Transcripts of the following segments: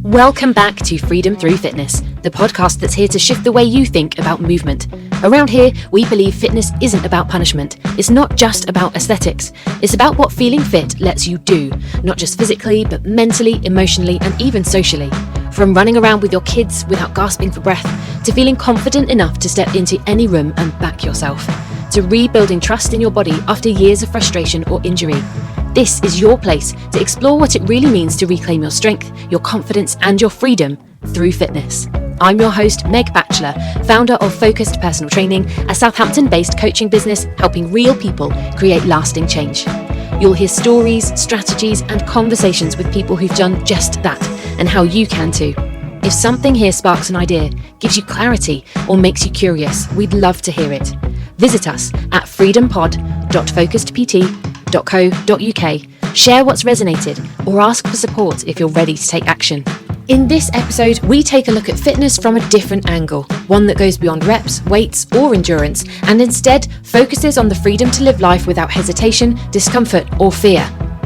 Welcome back to Freedom Through Fitness, the podcast that's here to shift the way you think about movement. Around here, we believe fitness isn't about punishment. It's not just about aesthetics. It's about what feeling fit lets you do, not just physically, but mentally, emotionally, and even socially. From running around with your kids without gasping for breath, to feeling confident enough to step into any room and back yourself, to rebuilding trust in your body after years of frustration or injury. This is your place to explore what it really means to reclaim your strength, your confidence, and your freedom through fitness. I'm your host, Meg Batchelor, founder of Focused Personal Training, a Southampton-based coaching business helping real people create lasting change. You'll hear stories, strategies, and conversations with people who've done just that, and how you can too. If something here sparks an idea, gives you clarity, or makes you curious, we'd love to hear it. Visit us at freedompod.focusedpt.co.uk, share what's resonated, or ask for support if you're ready to take action. In this episode, we take a look at fitness from a different angle, one that goes beyond reps, weights, or endurance, and instead focuses on the freedom to live life without hesitation, discomfort, or fear.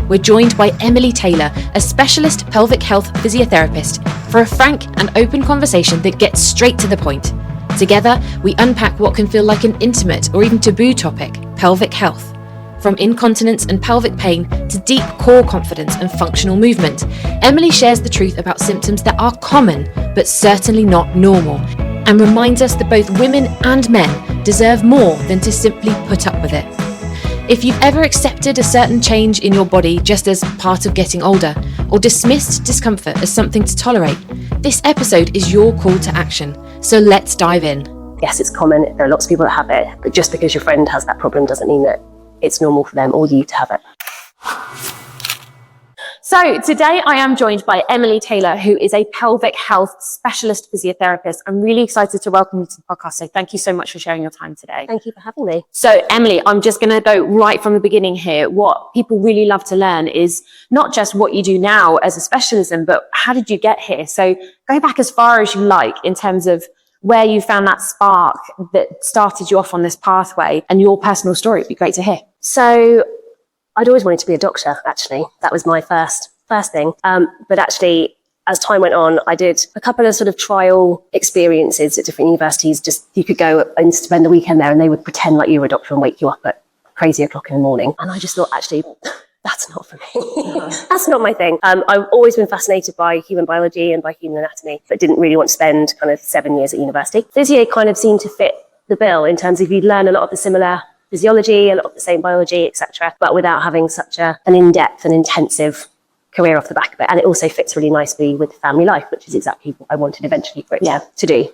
We're joined by Emily Taylor, a specialist pelvic health physiotherapist, for a frank and open conversation that gets straight to the point. Together, we unpack what can feel like an intimate or even taboo topic, pelvic health. From incontinence and pelvic pain to deep core confidence and functional movement, Emily shares the truth about symptoms that are common, but certainly not normal, and reminds us that both women and men deserve more than to simply put up with it. If you've ever accepted a certain change in your body just as part of getting older, or dismissed discomfort as something to tolerate, this episode is your call to action. So let's dive in. Yes, it's common. There are lots of people that have it, but just because your friend has that problem doesn't mean that it's normal for them or you to have it. So today I am joined by Emily Taylor, who is a pelvic health specialist physiotherapist. I'm really excited to welcome you to the podcast. So thank you so much for sharing your time today. Thank you for having me. So Emily, I'm just going to go right from the beginning here. What people really love to learn is not just what you do now as a specialism, but how did you get here? So go back as far as you like in terms of where you found that spark that started you off on this pathway and your personal story. It'd be great to hear. So I'd always wanted to be a doctor, actually. That was my first thing. But actually, as time went on, I did a couple of sort of trial experiences at different universities. Just you could go and spend the weekend there and they would pretend like you were a doctor and wake you up at crazy o'clock in the morning. And I just thought, actually, that's not for me. That's not my thing. I've always been fascinated by human biology and by human anatomy, but didn't really want to spend kind of 7 years at university. Physio kind of seemed to fit the bill in terms of you'd learn a lot of the similar physiology, a lot of the same biology, etc., but without having such an in-depth and intensive career off the back of it. And it also fits really nicely with family life, which is exactly what I wanted eventually for it to do.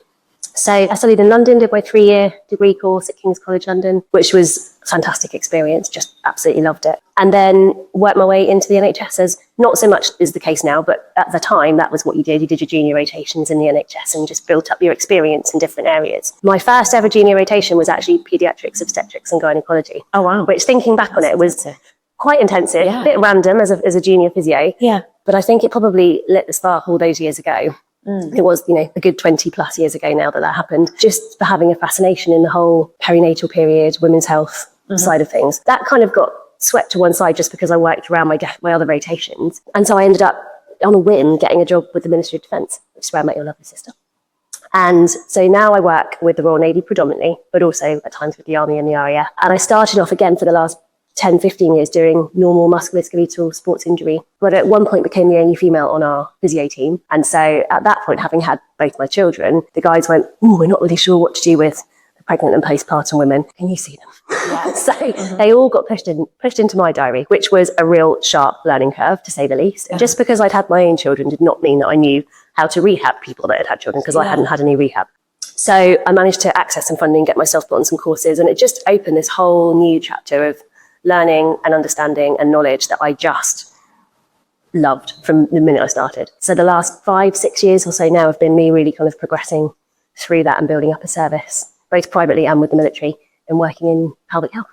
So I studied in London, did my 3-year degree course at King's College London, which was a fantastic experience, just absolutely loved it. And then worked my way into the NHS, as not so much is the case now, but at the time that was what you did. You did your junior rotations in the NHS and just built up your experience in different areas. My first ever junior rotation was actually paediatrics, obstetrics and gynecology. Oh wow. Which, thinking back on it, was quite intensive, a bit random as a junior physio. Yeah. But I think it probably lit the spark all those years ago. It was, a good 20 plus years ago now that happened, just for having a fascination in the whole perinatal period, women's health side of things. That kind of got swept to one side just because I worked around my other rotations. And so I ended up, on a whim, getting a job with the Ministry of Defence, which is where I met your lovely sister. And so now I work with the Royal Navy predominantly, but also at times with the Army and the RAF. And I started off again for the last 10, 15 years doing normal musculoskeletal sports injury, but at one point became the only female on our physio team. And so at that point, having had both my children, the guys went, we're not really sure what to do with the pregnant and postpartum women. Can you see them? Yeah. So they all got pushed into my diary, which was a real sharp learning curve, to say the least. Yeah. Just because I'd had my own children did not mean that I knew how to rehab people that had had children, because I hadn't had any rehab. So I managed to access some funding, get myself put on some courses, and it just opened this whole new chapter of learning and understanding and knowledge that I just loved from the minute I started. So the last 5-6 years or so now have been me really kind of progressing through that and building up a service, both privately and with the military, and working in pelvic health.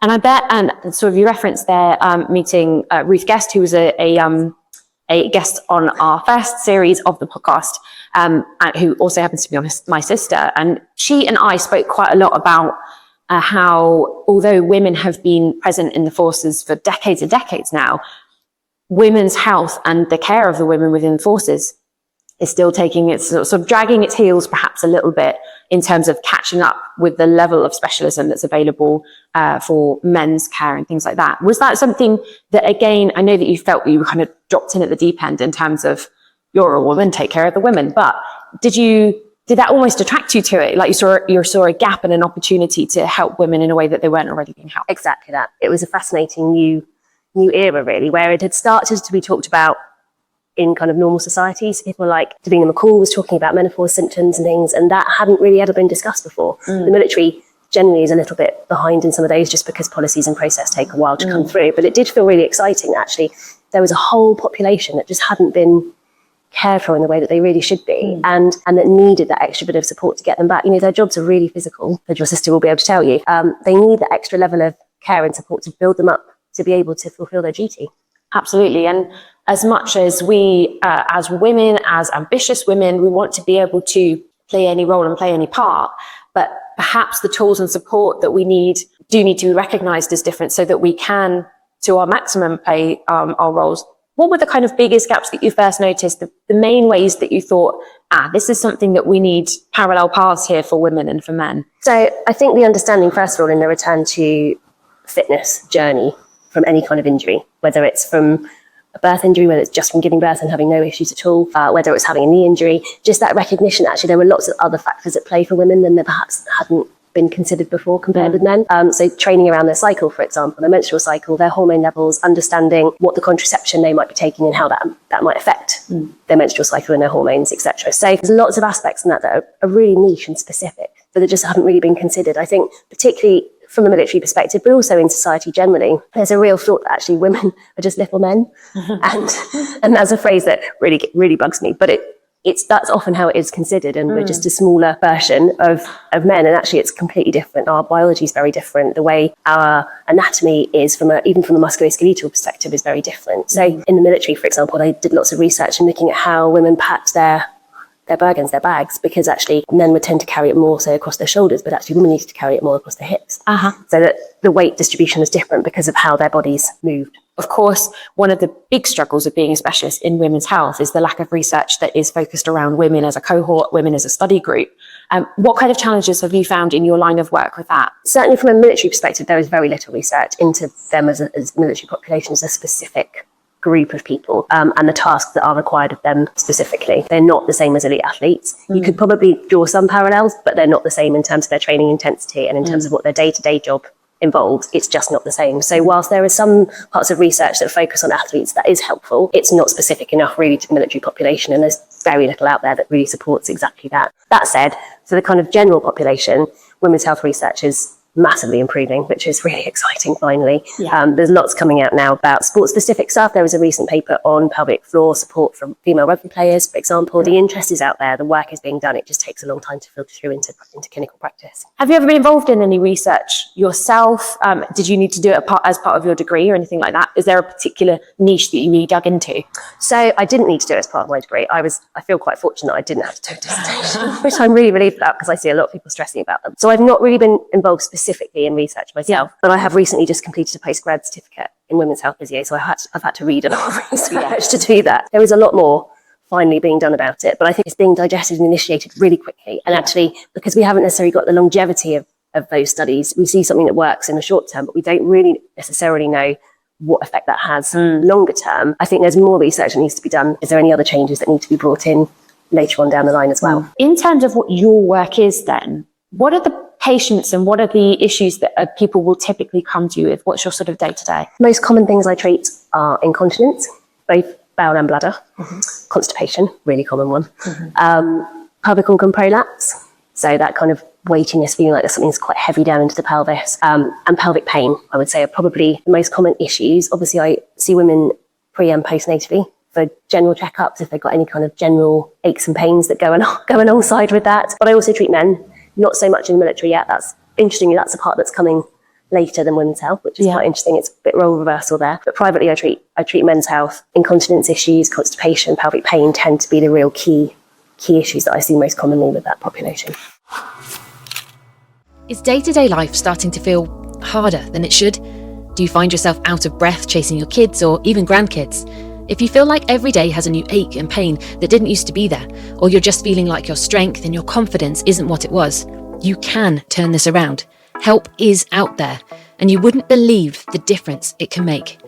And I bet, and sort of you referenced there meeting Ruth Guest, who was a guest on our first series of the podcast, who also happens to be my sister. And she and I spoke quite a lot about how, although women have been present in the forces for decades and decades now, women's health and the care of the women within the forces is still taking its sort of dragging its heels perhaps a little bit in terms of catching up with the level of specialism that's available for men's care and things like that. Was that something that, again, I know that you felt you were kind of dropped in at the deep end in terms of you're a woman, take care of the women, but did that almost attract you to it? Like you saw a gap and an opportunity to help women in a way that they weren't already being helped? Exactly that. It was a fascinating new era, really, where it had started to be talked about in kind of normal societies. People like Davina McCall was talking about menopause symptoms and things, and that hadn't really ever been discussed before. The military generally is a little bit behind in some of those just because policies and process take a while to come through. But it did feel really exciting that actually there was a whole population that just hadn't been cared for in the way that they really should be, and that needed that extra bit of support to get them back. You know, their jobs are really physical, as your sister will be able to tell you. They need that extra level of care and support to build them up to be able to fulfill their duty. Absolutely. And as much as we, as women, as ambitious women, we want to be able to play any role and play any part, but perhaps the tools and support that we do need to be recognized as different so that we can, to our maximum, play our roles. What were the kind of biggest gaps that you first noticed, the main ways that you thought, this is something that we need parallel paths here for women and for men? So I think the understanding, first of all, in the return to fitness journey from any kind of injury, whether it's from a birth injury, whether it's just from giving birth and having no issues at all, whether it's having a knee injury, just that recognition, actually, there were lots of other factors at play for women than there perhaps hadn't been considered before compared with men. So training around their cycle, for example, their menstrual cycle, their hormone levels, understanding what the contraception they might be taking and how that might affect their menstrual cycle and their hormones, etc. So there's lots of aspects in that are really niche and specific, but that just haven't really been considered. I think particularly from the military perspective, but also in society generally, there's a real thought that actually women are just little men. And that's a phrase that really bugs me, but that's often how it is considered, and we're just a smaller version of men, and actually it's completely different. Our biology is very different. The way our anatomy is even from a musculoskeletal perspective is very different. So in the military, for example, they did lots of research in looking at how women packed their bergens, their bags, because actually men would tend to carry it more, say, across their shoulders, but actually women needed to carry it more across their hips. So that the weight distribution was different because of how their bodies moved. Of course, one of the big struggles of being a specialist in women's health is the lack of research that is focused around women as a cohort, women as a study group. What kind of challenges have you found in your line of work with that? Certainly from a military perspective, there is very little research into them as military population, as a specific group of people, and the tasks that are required of them specifically. They're not the same as elite athletes. You could probably draw some parallels, but they're not the same in terms of their training intensity and in terms of what their day-to-day job involves. It's just not the same. So whilst there are some parts of research that focus on athletes, that is helpful, it's not specific enough really to the military population, and there's very little out there that really supports exactly that. That said, for the kind of general population, women's health research is massively improving, which is really exciting finally. There's lots coming out now about sport-specific stuff. There was a recent paper on pelvic floor support from female rugby players, for example. The interest is out there, the work is being done, it just takes a long time to filter through into clinical practice. Have you ever been involved in any research yourself? Did you need to do it as part of your degree or anything like that? Is there a particular niche that you really dug into? So I didn't need to do it as part of my degree. I feel quite fortunate I didn't have to do a dissertation, which I'm really relieved about because I see a lot of people stressing about them. So I've not really been involved specifically in research myself, but I have recently just completed a postgrad certificate in women's health physio, so I've had to read a lot of research to do that. There is a lot more finally being done about it, but I think it's being digested and initiated really quickly. And actually, because we haven't necessarily got the longevity of those studies, we see something that works in the short term, but we don't really necessarily know what effect that has longer term. I think there's more research that needs to be done. Is there any other changes that need to be brought in later on down the line as well? In terms of what your work is then, what are the patients and what are the issues that people will typically come to you with? What's your sort of day-to-day? Most common things I treat are incontinence, both bowel and bladder, constipation, really common one, pelvic organ prolapse, so that kind of weightiness, feeling like there's something that's quite heavy down into the pelvis, and pelvic pain, I would say, are probably the most common issues. Obviously, I see women pre and postnatally for general checkups if they've got any kind of general aches and pains that go alongside with that. But I also treat men, not so much in the military yet. Interestingly, that's a part that's coming later than women's health, which is quite interesting. It's a bit role reversal there. But privately, I treat men's health. Incontinence issues, constipation, pelvic pain tend to be the real key issues that I see most commonly with that population. Is day-to-day life starting to feel harder than it should? Do you find yourself out of breath chasing your kids or even grandkids? If you feel like every day has a new ache and pain that didn't used to be there, or you're just feeling like your strength and your confidence isn't what it was, you can turn this around. Help is out there, and you wouldn't believe the difference it can make.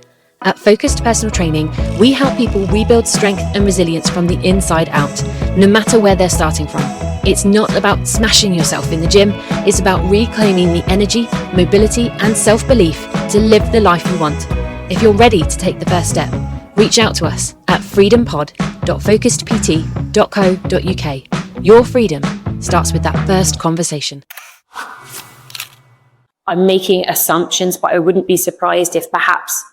At Focused Personal Training, we help people rebuild strength and resilience from the inside out, no matter where they're starting from. It's not about smashing yourself in the gym, it's about reclaiming the energy, mobility, and self-belief to live the life you want. If you're ready to take the first step, reach out to us at freedompod.focusedpt.co.uk. Your freedom starts with that first conversation. I'm making assumptions, but I wouldn't be surprised if perhaps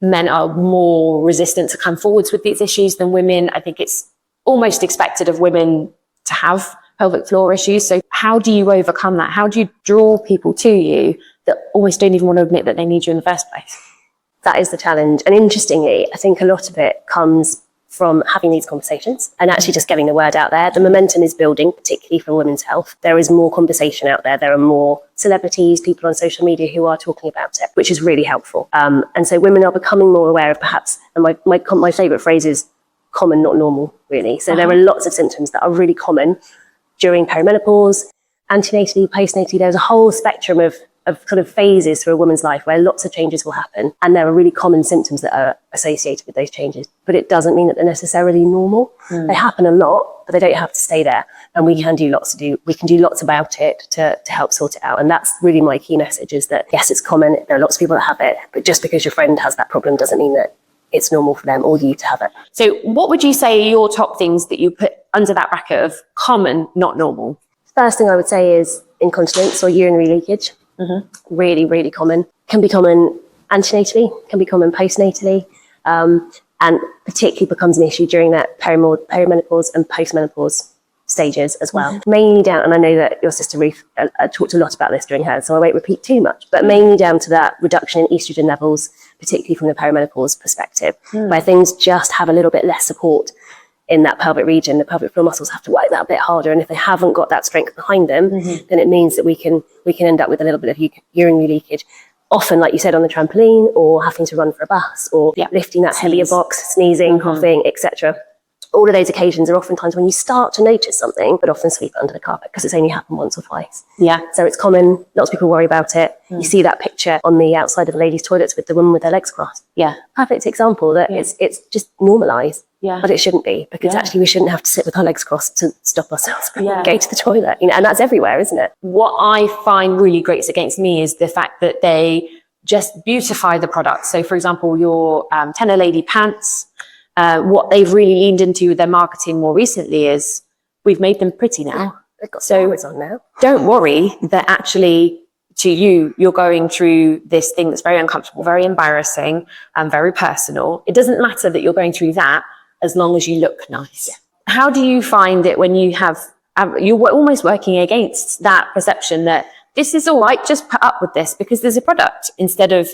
men are more resistant to come forwards with these issues than women. I think it's almost expected of women to have pelvic floor issues. So how do you overcome that? How do you draw people to you that almost don't even want to admit that they need you in the first place? That is the challenge. And interestingly, I think a lot of it comes from having these conversations and actually just getting the word out there. The momentum is building, particularly for women's health. There is more conversation out there. There are more celebrities, people on social media who are talking about it, which is really helpful. And so women are becoming more aware of perhaps, and my favourite phrase is common, not normal, really. So there are lots of symptoms that are really common during perimenopause, antenatally, postnatally. There's a whole spectrum of kind of phases through a woman's life where lots of changes will happen, and there are really common symptoms that are associated with those changes, but it doesn't mean that they're necessarily normal. They happen a lot, but they don't have to stay there, and we can do lots about it to help sort it out. And that's really my key message, is that yes, it's common, there are lots of people that have it, but just because your friend has that problem doesn't mean that it's normal for them or you to have it. So what would you say are your top things that you put under that bracket of common, not normal? First thing I would say is incontinence or urinary leakage. Really, really common. Can be common antenatally, can be common postnatally, and particularly becomes an issue during that perimenopause and postmenopause stages as well. Mainly down, and I know that your sister Ruth talked a lot about this during hers, so I won't repeat too much, but mainly down to that reduction in estrogen levels, particularly from the perimenopause perspective, where things just have a little bit less support in that pelvic region. The pelvic floor muscles have to work that bit harder, and if they haven't got that strength behind them, then it means that we can end up with a little bit of urinary leakage, often like you said on the trampoline, or having to run for a bus, or lifting that heavier box, sneezing, coughing, etc. All of those occasions are oftentimes when you start to notice something, but often sweep it under the carpet because it's only happened once or twice. So it's common, lots of people worry about it. You see that picture on the outside of the ladies' toilets with the woman with their legs crossed. Perfect example that it's just normalised. But it shouldn't be, because actually we shouldn't have to sit with our legs crossed to stop ourselves from going to the toilet. And that's everywhere, isn't it? What I find really grates against me is the fact that they just beautify the product. So for example, your Tenor Lady pants, what they've really leaned into with their marketing more recently is we've made them pretty now. They've got steroids on now. Don't worry that actually to you're going through this thing that's very uncomfortable, very embarrassing, and very personal. It doesn't matter that you're going through that, as long as you look nice. How do you find it when you you're almost working against that perception that this is all right, just put up with this because there's a product, instead of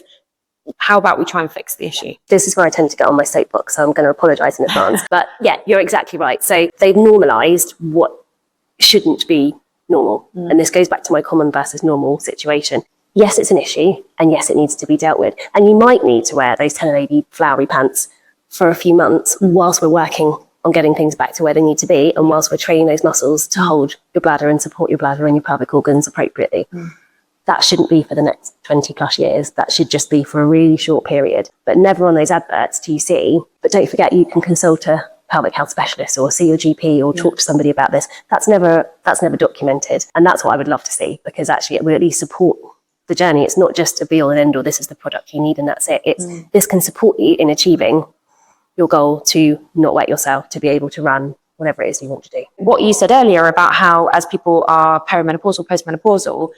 how about we try and fix the issue? This is where I tend to get on my soapbox, so I'm going to apologise in advance. But yeah, you're exactly right. So they've normalised what shouldn't be normal. And this goes back to my common versus normal situation. Yes, it's an issue, and yes, it needs to be dealt with. And you might need to wear those Tenor Lady flowery pants for a few months whilst we're working on getting things back to where they need to be, and whilst we're training those muscles to hold your bladder and support your bladder and your pelvic organs appropriately. That shouldn't be for the next 20 plus years. That should just be for a really short period. But never on those adverts do you see, but don't forget you can consult a pelvic health specialist or see your GP or talk to somebody about this. That's never documented. And that's what I would love to see, because actually it would at least support the journey. It's not just a be all and end all, this is the product you need and that's it. This can support you in achieving your goal to not wet yourself, to be able to run whatever it is you want to do. What you said earlier about how as people are perimenopausal, postmenopausal,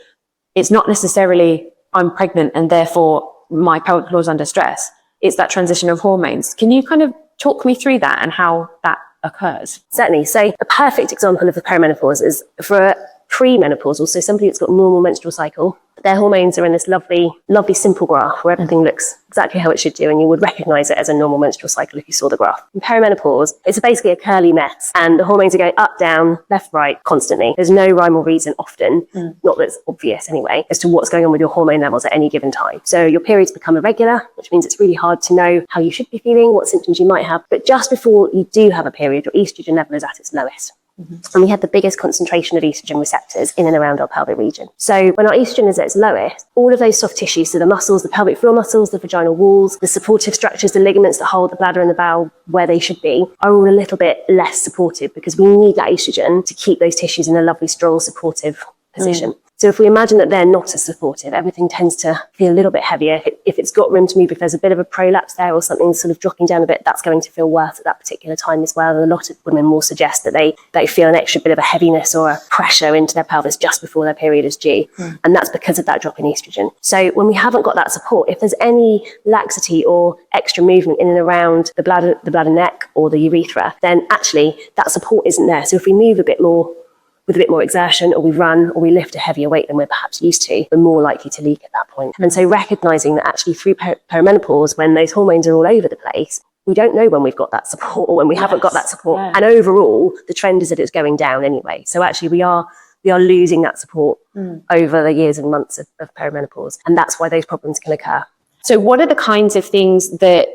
it's not necessarily I'm pregnant and therefore my pelvic floor is under stress. It's that transition of hormones. Can you kind of talk me through that and how that occurs? Certainly. So a perfect example of the perimenopause is for a premenopausal, so somebody that's got a normal menstrual cycle, Their hormones are in this lovely, lovely simple graph where everything looks exactly how it should do, and you would recognize it as a normal menstrual cycle if you saw the graph. In perimenopause, it's basically a curly mess, and the hormones are going up, down, left, right constantly. There's no rhyme or reason often, not that it's obvious anyway, as to what's going on with your hormone levels at any given time. So your periods become irregular, which means it's really hard to know how you should be feeling, what symptoms you might have. But just before you do have a period, your estrogen level is at its lowest. And we have the biggest concentration of estrogen receptors in and around our pelvic region. So when our estrogen is at its lowest, all of those soft tissues, so the muscles, the pelvic floor muscles, the vaginal walls, the supportive structures, the ligaments that hold the bladder and the bowel where they should be, are all a little bit less supportive because we need that estrogen to keep those tissues in a lovely, strong, supportive position. So if we imagine that they're not as supportive, everything tends to feel a little bit heavier. If it's got room to move, if there's a bit of a prolapse there or something sort of dropping down a bit, that's going to feel worse at that particular time as well. And a lot of women will suggest that they feel an extra bit of a heaviness or a pressure into their pelvis just before their period is due. And that's because of that drop in estrogen. So when we haven't got that support, if there's any laxity or extra movement in and around the bladder neck or the urethra, then actually that support isn't there. So if we move a bit more with a bit more exertion, or we run, or we lift a heavier weight than we're perhaps used to, we're more likely to leak at that point. And so recognizing that actually through perimenopause, when those hormones are all over the place, we don't know when we've got that support or when we haven't got that support. And overall, the trend is that it's going down anyway. So actually we are losing that support over the years and months of perimenopause. And that's why those problems can occur. So what are the kinds of things that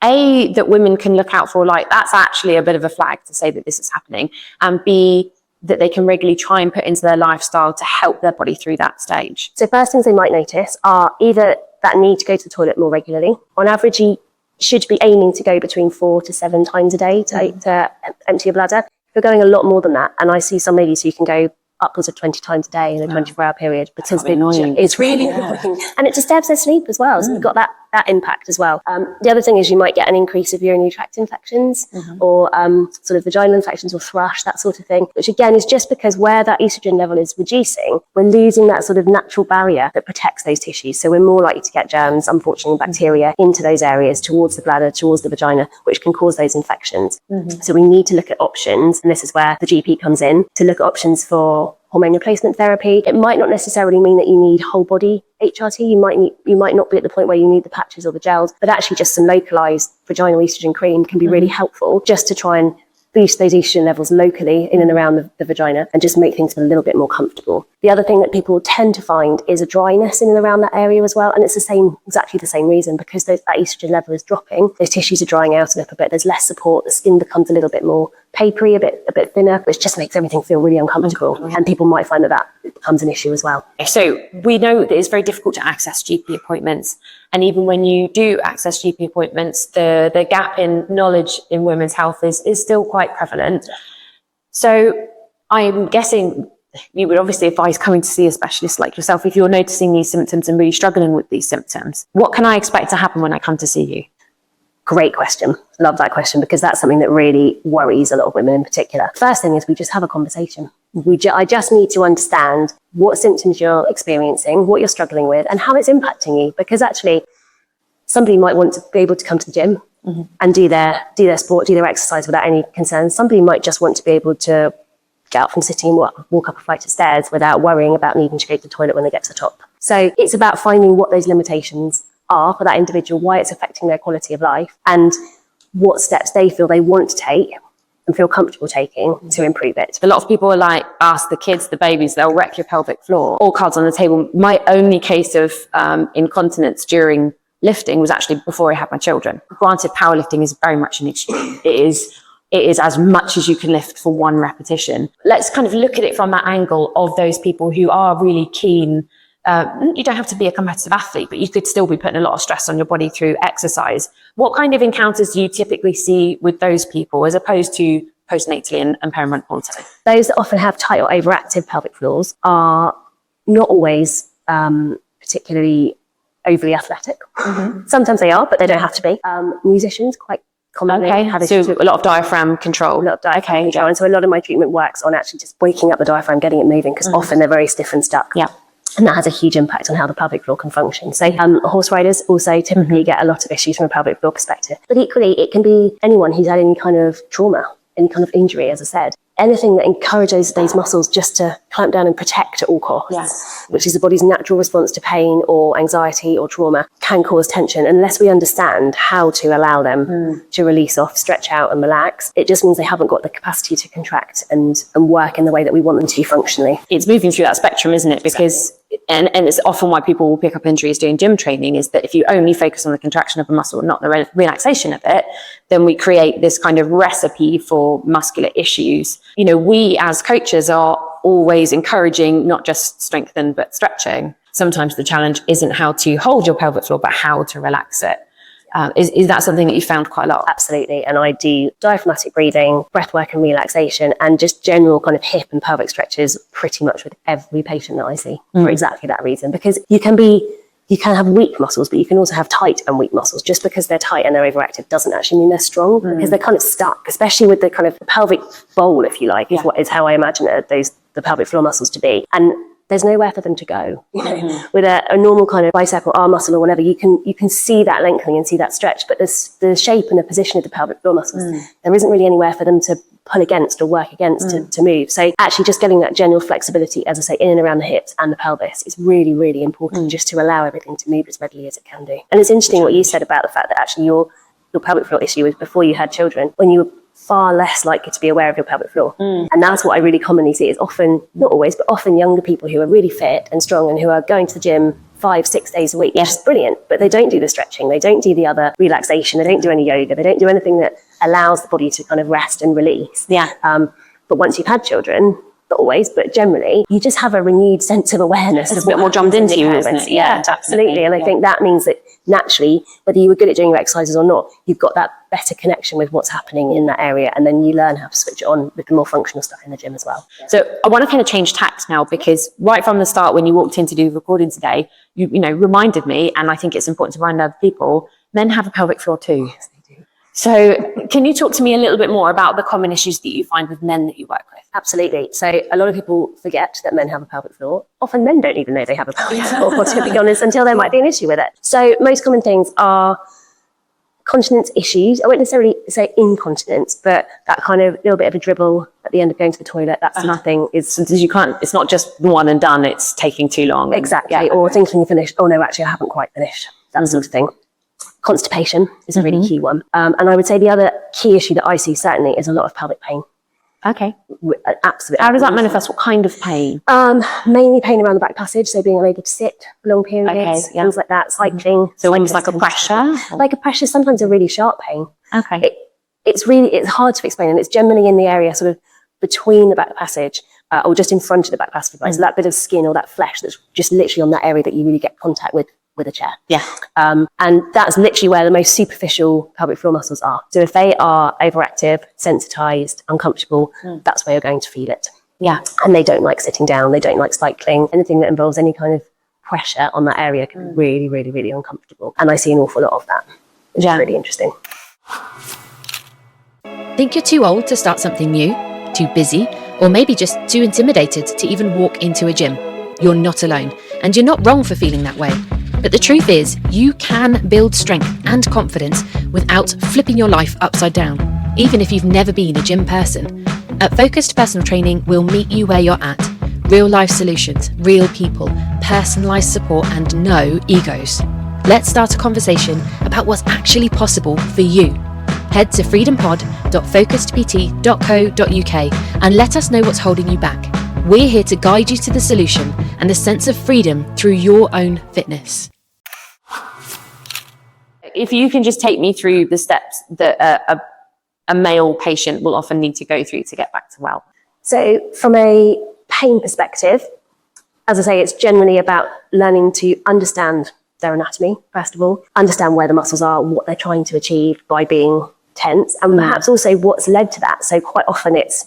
women can look out for? Like, that's actually a bit of a flag to say that this is happening, and B, that they can regularly try and put into their lifestyle to help their body through that stage? So first things they might notice are either that need to go to the toilet more regularly. On average, you should be aiming to go between 4 to 7 times a day to empty your bladder. If you're going a lot more than that, and I see some ladies who can go upwards of 20 times a day in a 24-hour period because it's really annoying. And it disturbs their sleep as well. So you've got that impact as well. The other thing is you might get an increase of urinary tract infections or sort of vaginal infections or thrush, that sort of thing, which again is just because where that estrogen level is reducing, we're losing that sort of natural barrier that protects those tissues. So we're more likely to get germs, unfortunately bacteria, into those areas towards the bladder, towards the vagina, which can cause those infections. So we need to look at options, and this is where the GP comes in, to look at options for hormone replacement therapy. It might not necessarily mean that you need whole body HRT. You might not be at the point where you need the patches or the gels, but actually just some localized vaginal estrogen cream can be really helpful just to try and boost those estrogen levels locally in and around the vagina and just make things a little bit more comfortable. The other thing that people tend to find is a dryness in and around that area as well. And it's exactly the same reason, because that estrogen level is dropping. Those tissues are drying out a little bit. There's less support. The skin becomes a little bit more papery, a bit thinner, which just makes everything feel really uncomfortable. And people might find that becomes an issue as well. So we know that it's very difficult to access GP appointments. And even when you do access GP appointments, the gap in knowledge in women's health is still quite prevalent. So I'm guessing you would obviously advise coming to see a specialist like yourself if you're noticing these symptoms and really struggling with these symptoms. What can I expect to happen when I come to see you? Great question. Love that question, because that's something that really worries a lot of women in particular. First thing is we just have a conversation. I just need to understand what symptoms you're experiencing, what you're struggling with, and how it's impacting you. Because actually, somebody might want to be able to come to the gym and do their sport, do their exercise without any concerns. Somebody might just want to be able to get up from sitting and walk up a flight of stairs without worrying about needing to go to the toilet when they get to the top. So it's about finding what those limitations are for that individual, why it's affecting their quality of life, and what steps they feel they want to take and feel comfortable taking to improve it. A lot of people are like, ask the kids, the babies, they'll wreck your pelvic floor. All cards on the table. My only case of incontinence during lifting was actually before I had my children. Granted, powerlifting is very much an extreme. It is as much as you can lift for one repetition. Let's kind of look at it from that angle of those people who are really keen. You don't have to be a competitive athlete, but you could still be putting a lot of stress on your body through exercise. What kind of encounters do you typically see with those people as opposed to postnatally and perimenopausally? Those that often have tight or overactive pelvic floors are not always particularly overly athletic. Sometimes they are, but they don't have to be. Musicians quite commonly have issues with a lot of diaphragm control. Control. And so a lot of my treatment works on actually just waking up the diaphragm, getting it moving, because often they're very stiff and stuck. Yeah. And that has a huge impact on how the pelvic floor can function. So horse riders also typically get a lot of issues from a pelvic floor perspective. But equally, it can be anyone who's had any kind of trauma, any kind of injury, as I said. anything that encourages those muscles just to clamp down and protect at all costs, which is the body's natural response to pain or anxiety or trauma, can cause tension. Unless we understand how to allow them to release off, stretch out and relax, it just means they haven't got the capacity to contract and work in the way that we want them to functionally. It's moving through that spectrum, isn't it? Because and it's often why people will pick up injuries doing gym training, is that if you only focus on the contraction of a muscle and not the relaxation of it, then we create this kind of recipe for muscular issues. We as coaches are always encouraging not just strengthen but stretching. Sometimes the challenge isn't how to hold your pelvic floor, but how to relax it. Is that something that you found quite a lot? Absolutely. And I do diaphragmatic breathing, breath work and relaxation, and just general kind of hip and pelvic stretches pretty much with every patient that I see for exactly that reason. Because you can have weak muscles, but you can also have tight and weak muscles. Just because they're tight and they're overactive doesn't actually mean they're strong, because they're kind of stuck, especially with the kind of pelvic bowl, if you like, is how I imagine the pelvic floor muscles to be. And there's nowhere for them to go. With a normal kind of bicep or arm muscle or whatever, you can see that lengthening and see that stretch, but the shape and the position of the pelvic floor muscles, there isn't really anywhere for them to pull against or work against to move. So actually just getting that general flexibility, as I say, in and around the hips and the pelvis is really, really important, just to allow everything to move as readily as it can do. And it's interesting what you said about the fact that actually your pelvic floor issue was before you had children, when you were far less likely to be aware of your pelvic floor. And that's what I really commonly see, is often, not always, but often younger people who are really fit and strong and who are going to the gym 5-6 days a week, which is brilliant, but they don't do the stretching, they don't do the other relaxation, they don't do any yoga, they don't do anything that allows the body to kind of rest and release. But once you've had children, not always, but generally, you just have a renewed sense of awareness. It's a bit more drummed into you, isn't it? Yeah, absolutely. And I think that means that naturally, whether you were good at doing your exercises or not, you've got that better connection with what's happening in that area. And then you learn how to switch it on with the more functional stuff in the gym as well. So I want to kind of change tact now, because right from the start, when you walked in to do the recording today, you reminded me, and I think it's important to remind other people, men have a pelvic floor too. Yes, they do. So can you talk to me a little bit more about the common issues that you find with men that you work with? Absolutely. So a lot of people forget that men have a pelvic floor. Often men don't even know they have a pelvic floor, to be honest, until there might be an issue with it. So most common things are continence issues. I won't necessarily say incontinence, but that kind of little bit of a dribble at the end of going to the toilet, that's nothing. It's not just one and done, it's taking too long. Exactly. Or thinking you finished, oh no, actually I haven't quite finished. That sort of thing. Constipation is a really key one. And I would say the other key issue that I see certainly is a lot of pelvic pain. Okay. Absolutely. How does that manifest? What kind of pain? Mainly pain around the back passage, so being unable to sit for long periods, things like that, cycling. So almost like a pressure? Like a pressure, sometimes a really sharp pain. Okay. It's hard to explain, and it's generally in the area sort of between the back passage or just in front of the back passage. So that bit of skin or that flesh that's just literally on that area that you really get contact with a chair. And that's literally where the most superficial pelvic floor muscles are. So if they are overactive, sensitized, uncomfortable, that's where you're going to feel it. And they don't like sitting down, they don't like cycling. Anything that involves any kind of pressure on that area can be really, really, really uncomfortable. And I see an awful lot of that, which is really interesting. Think you're too old to start something new, too busy, or maybe just too intimidated to even walk into a gym? You're not alone, and you're not wrong for feeling that way. But the truth is, you can build strength and confidence without flipping your life upside down, even if you've never been a gym person. At Focused Personal Training, we'll meet you where you're at. Real life solutions, real people, personalised support, and no egos. Let's start a conversation about what's actually possible for you. Head to freedompod.focusedpt.co.uk and let us know what's holding you back. We're here to guide you to the solution and a sense of freedom through your own fitness. If you can just take me through the steps that a male patient will often need to go through to get back to well. So from a pain perspective, as I say, it's generally about learning to understand their anatomy, first of all, understand where the muscles are, what they're trying to achieve by being tense, and perhaps also what's led to that. So quite often it's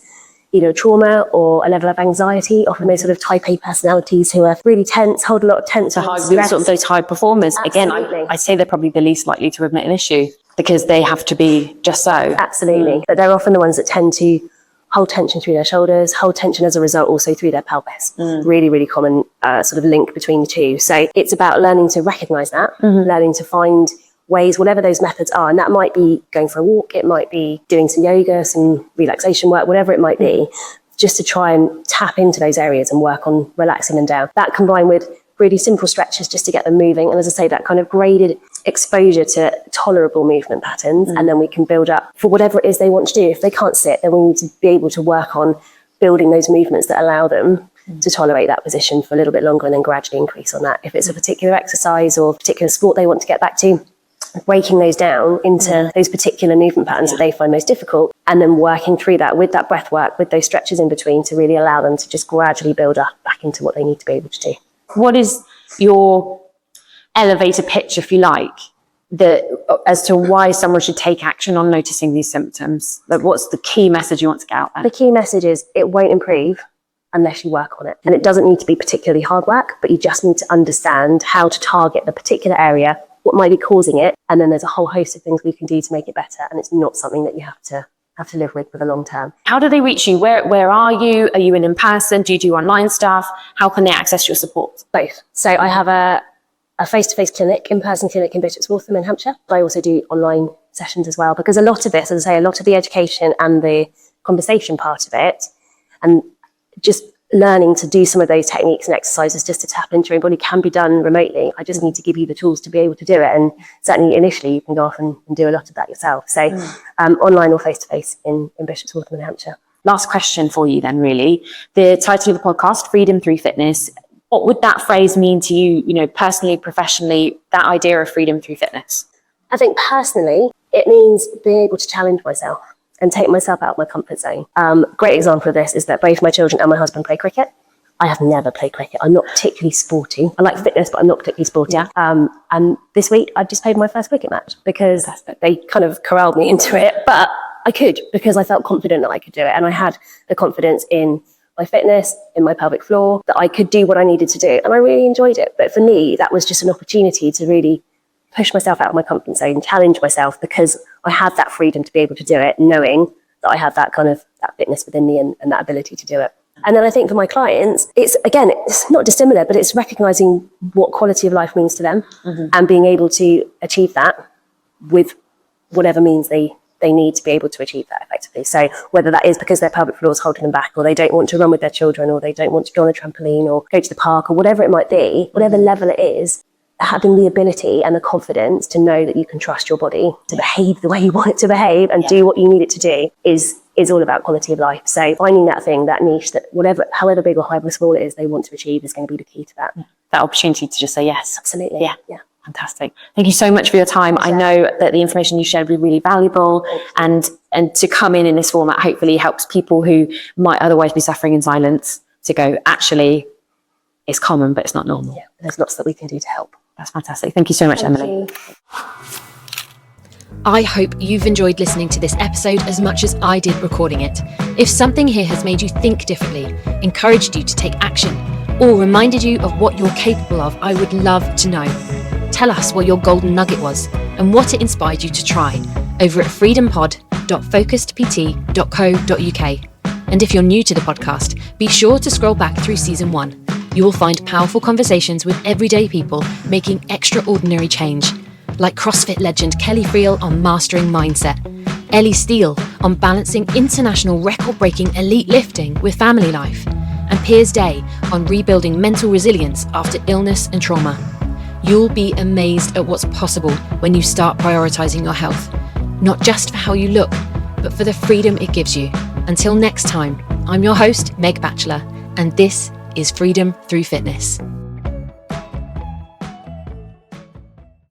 either trauma or a level of anxiety, often those sort of type A personalities who are really tense, hold a lot of tension. Sort of those high performers. Absolutely. Again, I say they're probably the least likely to admit an issue because they have to be just so. Absolutely. But they're often the ones that tend to hold tension through their shoulders, hold tension as a result also through their pelvis. Really, really common sort of link between the two. So it's about learning to recognize that, learning to find ways, whatever those methods are. And that might be going for a walk, it might be doing some yoga, some relaxation work, whatever it might be, just to try and tap into those areas and work on relaxing them down. That combined with really simple stretches just to get them moving. And as I say, that kind of graded exposure to tolerable movement patterns. And then we can build up for whatever it is they want to do. If they can't sit, then we need to be able to work on building those movements that allow them to tolerate that position for a little bit longer and then gradually increase on that. If it's a particular exercise or particular sport they want to get back to, breaking those down into those particular movement patterns that they find most difficult, and then working through that with that breath work, with those stretches in between to really allow them to just gradually build up back into what they need to be able to do. What is your elevator pitch, if you like, as to why someone should take action on noticing these symptoms? Like, what's the key message you want to get out there? The key message is it won't improve unless you work on it. And it doesn't need to be particularly hard work, but you just need to understand how to target the particular area, what might be causing it, and then there's a whole host of things we can do to make it better. And it's not something that you have to live with for the long term. How do they reach you? Where are you? Are you in person? Do you do online stuff? How can they access your support? Both. So I have a face-to-face clinic, in-person clinic in Bishop's Waltham in Hampshire. But I also do online sessions as well, because a lot of this, as I say, a lot of the education and the conversation part of it, and just learning to do some of those techniques and exercises just to tap into your body can be done remotely. I just need to give you the tools to be able to do it. And certainly initially you can go off and do a lot of that yourself. So online or face-to-face in Bishop's Waltham in Hampshire. Last question for you then, really. The title of the podcast, Freedom Through Fitness. What would that phrase mean to you, personally, professionally, that idea of freedom through fitness? I think personally, it means being able to challenge myself and take myself out of my comfort zone. Great example of this is that both my children and my husband play cricket. I have never played cricket. I'm not particularly sporty. I like fitness, but I'm not particularly sporty. Yeah. And this week, I just played my first cricket match because they kind of corralled me into it. But I could, because I felt confident that I could do it. And I had the confidence in my fitness, in my pelvic floor, that I could do what I needed to do. And I really enjoyed it. But for me, that was just an opportunity to really push myself out of my comfort zone, challenge myself, because I had that freedom to be able to do it, knowing that I had that kind of that fitness within me and that ability to do it. And then I think for my clients, it's not dissimilar, but it's recognizing what quality of life means to them and being able to achieve that with whatever means they need to be able to achieve that effectively. So whether that is because their pelvic floor is holding them back, or they don't want to run with their children, or they don't want to go on a trampoline or go to the park, or whatever it might be, whatever level it is, having the ability and the confidence to know that you can trust your body to behave the way you want it to behave and do what you need it to do is all about quality of life. So finding that thing, that niche, that however big or however small it is they want to achieve is going to be the key to that. That opportunity to just say yes. Absolutely. Yeah. Fantastic. Thank you so much for your time. I know that the information you shared was really valuable, and to come in this format hopefully helps people who might otherwise be suffering in silence to go, actually, it's common, but it's not normal. Yeah. There's lots that we can do to help. That's fantastic. Thank you so much, Emily. I hope you've enjoyed listening to this episode as much as I did recording it. If something here has made you think differently, encouraged you to take action, or reminded you of what you're capable of, I would love to know. Tell us what your golden nugget was and what it inspired you to try over at freedompod.focusedpt.co.uk. And if you're new to the podcast, be sure to scroll back through season 1. You will find powerful conversations with everyday people making extraordinary change, like CrossFit legend Kelly Friel on mastering mindset, Ellie Steele on balancing international record-breaking elite lifting with family life, and Piers Day on rebuilding mental resilience after illness and trauma. You'll be amazed at what's possible when you start prioritizing your health, not just for how you look, but for the freedom it gives you. Until next time, I'm your host, Meg Batchelor, and this is Freedom Through Fitness.